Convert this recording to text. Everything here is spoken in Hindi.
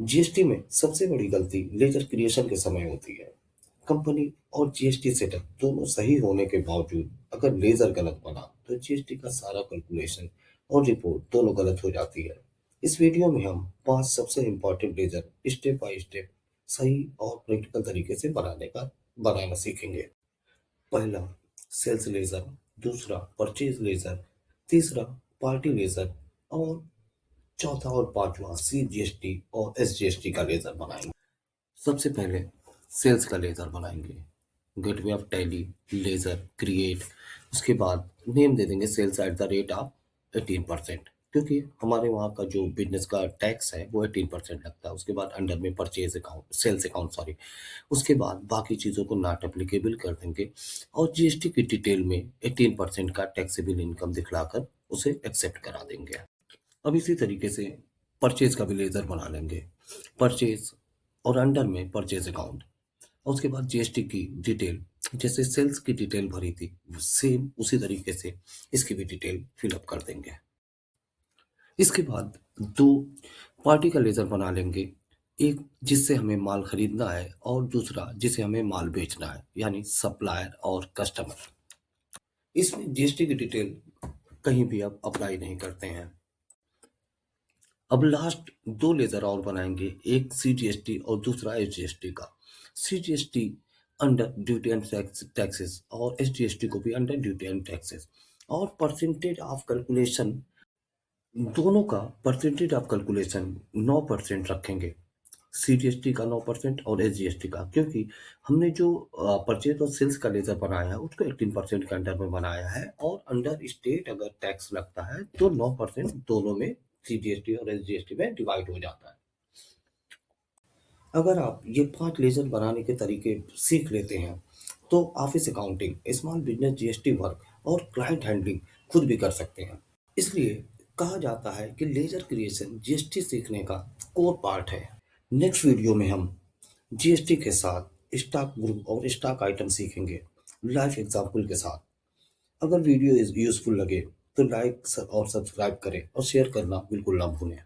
जीएसटी में सबसे बड़ी गलती लेजर क्रिएशन के समय होती है। कंपनी और जीएसटी सेटअप दोनों सही होने के बावजूद अगर लेजर गलत बना तो जीएसटी का सारा कैलकुलेशन और रिपोर्ट दोनों गलत हो जाती है। इस वीडियो में हम 5 सबसे important ledger step by step सही और प्रैक्टिकल तरीके से बनाना सीखेंगे। पहला, सेल्स लेजर। दूसरा, परचेज लेजर। तीसरा, पार्टी लेजर। और चौथा और पांचवा सीजीएसटी और एसजीएसटी का लेजर बनाएंगे। सबसे पहले सेल्स का लेजर बनाएंगे। Gateway of Tally ledger create. उसके बाद नेम दे देंगे sales at the rate of 18%, क्योंकि हमारे वहाँ का जो बिजनेस का टैक्स है वो 18% लगता है। उसके बाद अंडर में purchase account, sales account sorry. उसके बाद बाकी चीज़ों को नॉट एप्लीकेबल कर देंगे और जीएसटी की डिटेल में 18% का टैक्सेबल इनकम दिखलाकर उसे एक्सेप्ट करा देंगे। अब इसी तरीके से परचेज का भी लेजर बना लेंगे। परचेज और अंडर में परचेज अकाउंट और उसके बाद जीएसटी की डिटेल, जैसे सेल्स की डिटेल भरी थी सेम उसी तरीके से इसकी भी डिटेल फिलअप कर देंगे। इसके बाद दो पार्टी का लेजर बना लेंगे। एक जिससे हमें माल खरीदना है और दूसरा जिसे हमें माल बेचना है, यानी सप्लायर और कस्टमर। इसमें जीएसटी की डिटेल कहीं भी अब अप्लाई नहीं करते हैं। अब लास्ट दो लेजर और बनाएंगे, एक सीजीएसटी और दूसरा एसजीएसटी का। CGST under duty and taxes और एसजीएसटी को भी अंडर ड्यूटी एंड टैक्सेस। और परसेंटेज ऑफ कैलकुलेशन, दोनों का परसेंटेज ऑफ कैलकुलेशन 9% रखेंगे। सीजीएसटी का 9% और एसजीएसटी का, क्योंकि हमने जो परचेज और सेल्स का लेजर बनाया है उसको 18% के अंडर में बनाया है और अंडर स्टेट अगर टैक्स लगता है तो 9% दोनों में सीजीएसटी और एसजीएसटी में डिवाइड हो जाता है। अगर आप ये 5 लेजर बनाने के तरीके सीख लेते हैं तो office accounting, small business GST work और क्लाइंट हैंडलिंग खुद भी कर सकते हैं। इसलिए कहा जाता है कि लेजर क्रिएशन जीएसटी सीखने का कोर पार्ट है। नेक्स्ट वीडियो में हम जीएसटी के साथ स्टॉक ग्रुप और स्टॉक आइटम सीखेंगे लाइव एग्जाम्पल के साथ। अगर वीडियो यूजफुल लगे तो लाइक और सब्सक्राइब करें और शेयर करना बिल्कुल ना भूलें।